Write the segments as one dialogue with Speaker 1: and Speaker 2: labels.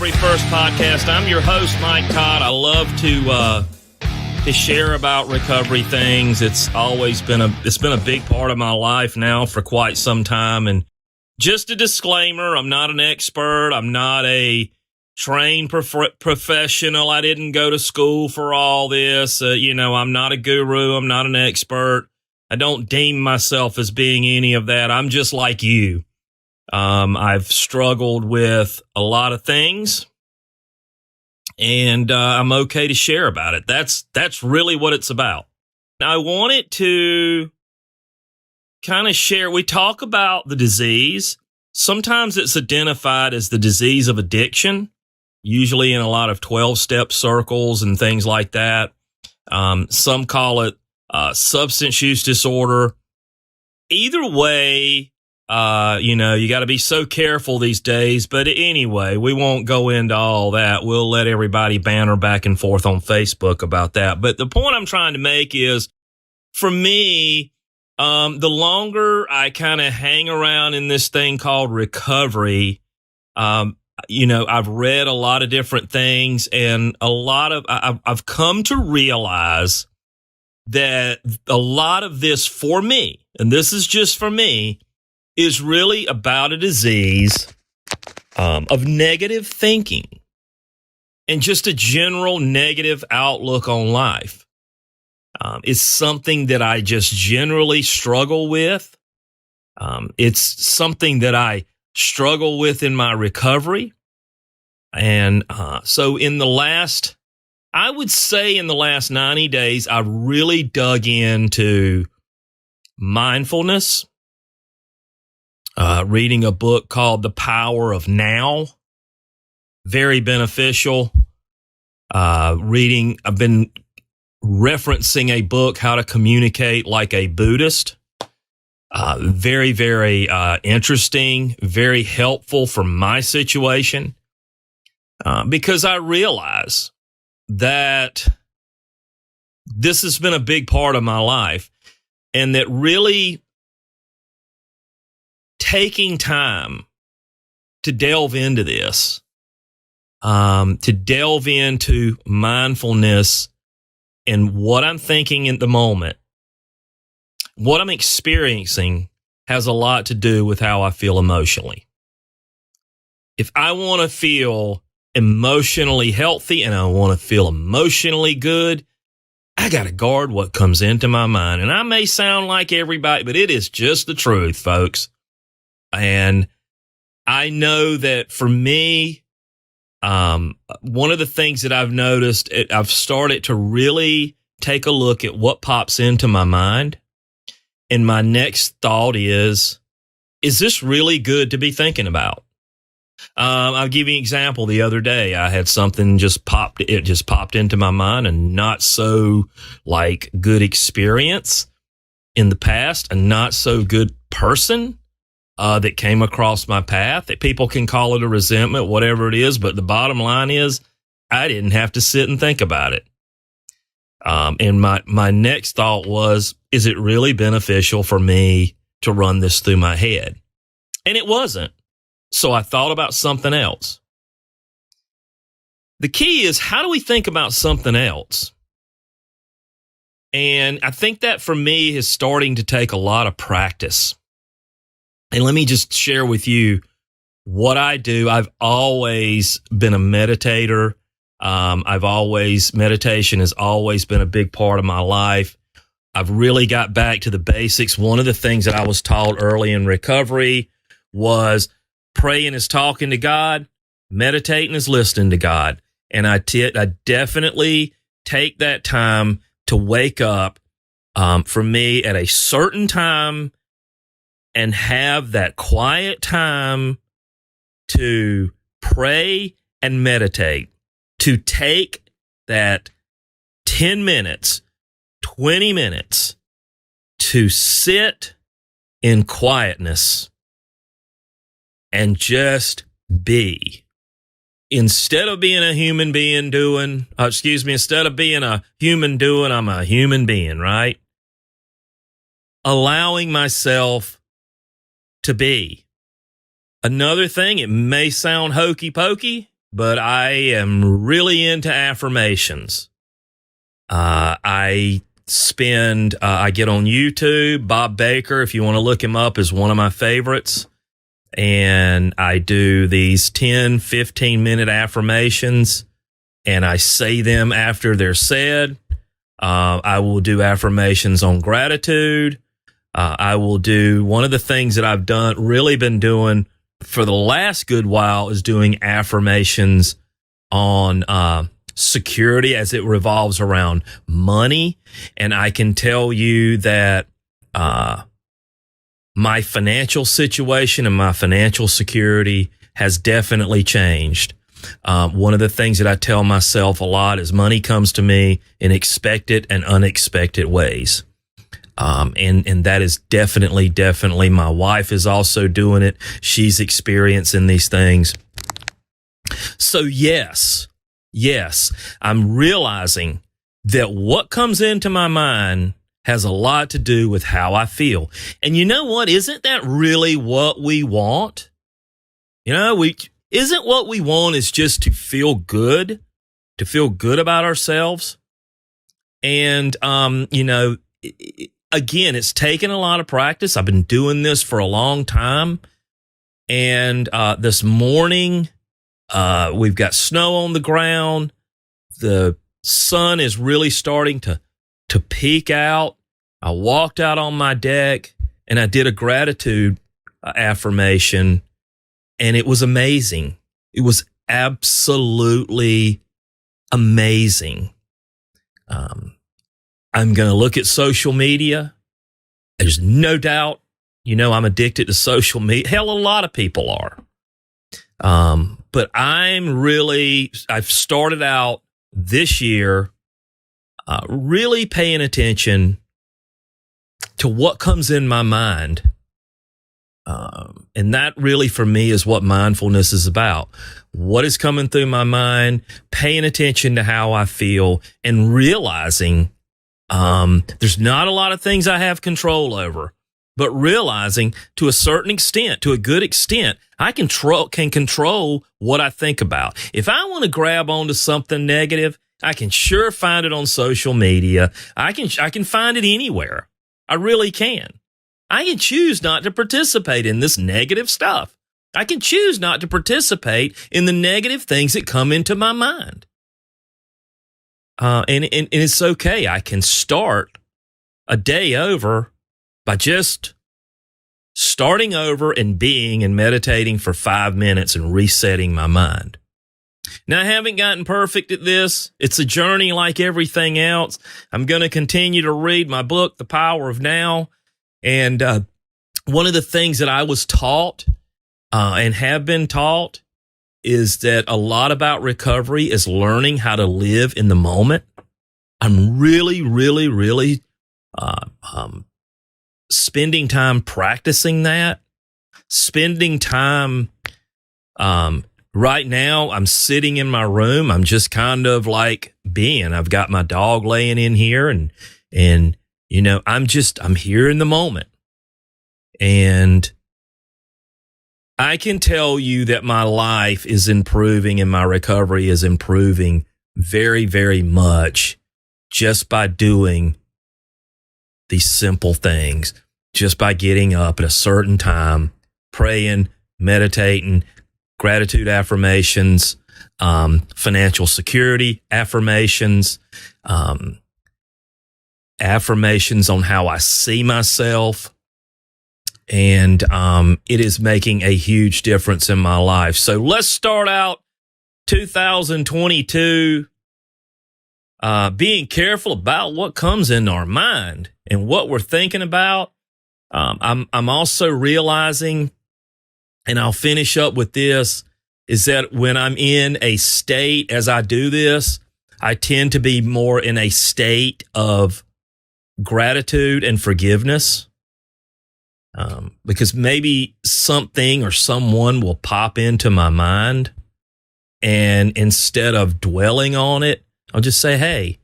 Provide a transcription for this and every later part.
Speaker 1: Recovery First podcast. I'm your host, Mike Todd. I love to share about recovery things. It's been a big part of my life now for quite some time. And just a disclaimer, I'm not an expert. I'm not a trained professional. I didn't go to school for all this. I'm not a guru. I'm not an expert. I don't deem myself as being any of that. I'm just like you. I've struggled with a lot of things, and I'm okay to share about it. That's really what it's about. Now, I wanted to kind of share. We talk about the disease. Sometimes it's identified as the disease of addiction, usually in a lot of 12-step circles and things like that. Some call it substance use disorder. Either way, you got to be so careful these days. But anyway, we won't go into all that. We'll let everybody banter back and forth on Facebook about that. But the point I'm trying to make is, for me, the longer I kind of hang around in this thing called recovery, I've read a lot of different things, and I've come to realize that a lot of this for me, and this is just for me, is really about a disease of negative thinking and just a general negative outlook on life. It's something that I just generally struggle with. It's something that I struggle with in my recovery. And so in the last 90 days, I've really dug into mindfulness. Reading a book called The Power of Now. Very beneficial. I've been referencing a book, How to Communicate Like a Buddhist. Very, very interesting, very helpful for my situation. Because I realize that this has been a big part of my life, and that really taking time to delve into this, to delve into mindfulness and what I'm thinking in the moment, what I'm experiencing, has a lot to do with how I feel emotionally. If I want to feel emotionally healthy and I want to feel emotionally good, I got to guard what comes into my mind. And I may sound like everybody, but it is just the truth, folks. And I know that for me, one of the things that I've noticed, I've started to really take a look at what pops into my mind. And my next thought is this really good to be thinking about? I'll give you an example. The other day, I had something just popped into my mind, a not so good experience in the past, a not so good person that came across my path. That people can call it a resentment, whatever it is, but the bottom line is I didn't have to sit and think about it. And my next thought was, is it really beneficial for me to run this through my head? And it wasn't. So I thought about something else. The key is, how do we think about something else? And I think that for me is starting to take a lot of practice. And let me just share with you what I do. I've always been a meditator. Meditation has always been a big part of my life. I've really got back to the basics. One of the things that I was taught early in recovery was praying is talking to God, meditating is listening to God. And I definitely take that time to wake up for me at a certain time and have that quiet time to pray and meditate, to take that 10 minutes, 20 minutes to sit in quietness and just be. Instead of being a human being instead of being a human doing, I'm a human being, right? Allowing myself to be. Another thing, it may sound hokey pokey, but I am really into affirmations. I get on YouTube. Bob Baker, if you want to look him up, is one of my favorites. And I do these 10, 15-minute affirmations, and I say them after they're said. I will do affirmations on gratitude. I will do one of the things that I've really been doing for the last good while is doing affirmations on security as it revolves around money. And I can tell you that my financial situation and my financial security has definitely changed. One of the things that I tell myself a lot is money comes to me in expected and unexpected ways. And that is definitely my wife is also doing it. She's experiencing these things. So yes, I'm realizing that what comes into my mind has a lot to do with how I feel. And you know what? Isn't that really what we want? Isn't what we want is just to feel good about ourselves. And, again, it's taken a lot of practice. I've been doing this for a long time. And this morning, we've got snow on the ground. The sun is really starting to peek out. I walked out on my deck and I did a gratitude affirmation, and it was amazing. It was absolutely amazing. I'm going to look at social media. There's no doubt, I'm addicted to social media. Hell, a lot of people are. But I've started out this year really paying attention to what comes in my mind. And that really, for me, is what mindfulness is about. What is coming through my mind, paying attention to how I feel, and realizing there's not a lot of things I have control over, but realizing to a certain extent, to a good extent, I can control what I think about. If I want to grab onto something negative, I can sure find it on social media. I can find it anywhere. I really can. I can choose not to participate in this negative stuff. I can choose not to participate in the negative things that come into my mind. And it's okay. I can start a day over by just starting over and being and meditating for 5 minutes and resetting my mind. Now, I haven't gotten perfect at this. It's a journey like everything else. I'm going to continue to read my book, The Power of Now. And one of the things that I was taught and have been taught is that a lot about recovery is learning how to live in the moment. I'm really spending time practicing that, spending time right now. I'm sitting in my room. I'm just kind of like being. I've got my dog laying in here, and I'm here in the moment. And I can tell you that my life is improving and my recovery is improving very, very much just by doing these simple things, just by getting up at a certain time, praying, meditating, gratitude affirmations, financial security affirmations, affirmations on how I see myself. And it is making a huge difference in my life. So let's start out 2022 being careful about what comes in our mind and what we're thinking about. I'm also realizing, and I'll finish up with this, is that when I'm in a state, as I do this, I tend to be more in a state of gratitude and forgiveness. Because maybe something or someone will pop into my mind, and instead of dwelling on it, I'll just say, hey,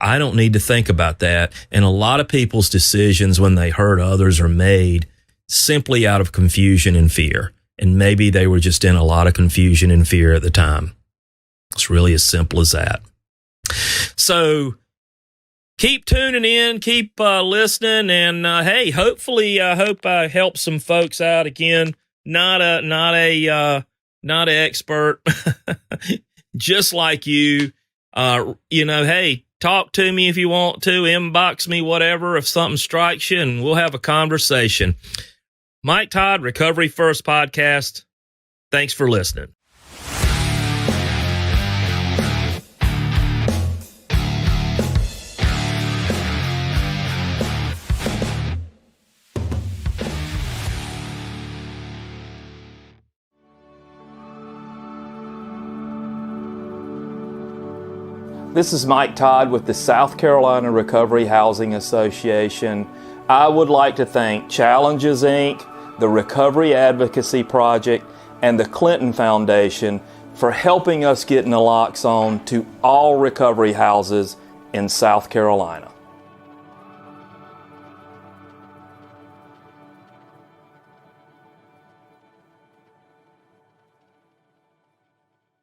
Speaker 1: I don't need to think about that. And a lot of people's decisions when they hurt others are made simply out of confusion and fear. And maybe they were just in a lot of confusion and fear at the time. It's really as simple as that. So keep tuning in, keep listening, and hey, hopefully, I hope I help some folks out. Again, not an expert, just like you. Hey, talk to me if you want to, inbox me, whatever, if something strikes you, and we'll have a conversation. Mike Todd, Recovery First Podcast. Thanks for listening. This is Mike Todd with the South Carolina Recovery Housing Association. I would like to thank Challenges, Inc., the Recovery Advocacy Project, and the Clinton Foundation for helping us get naloxone to all recovery houses in South Carolina.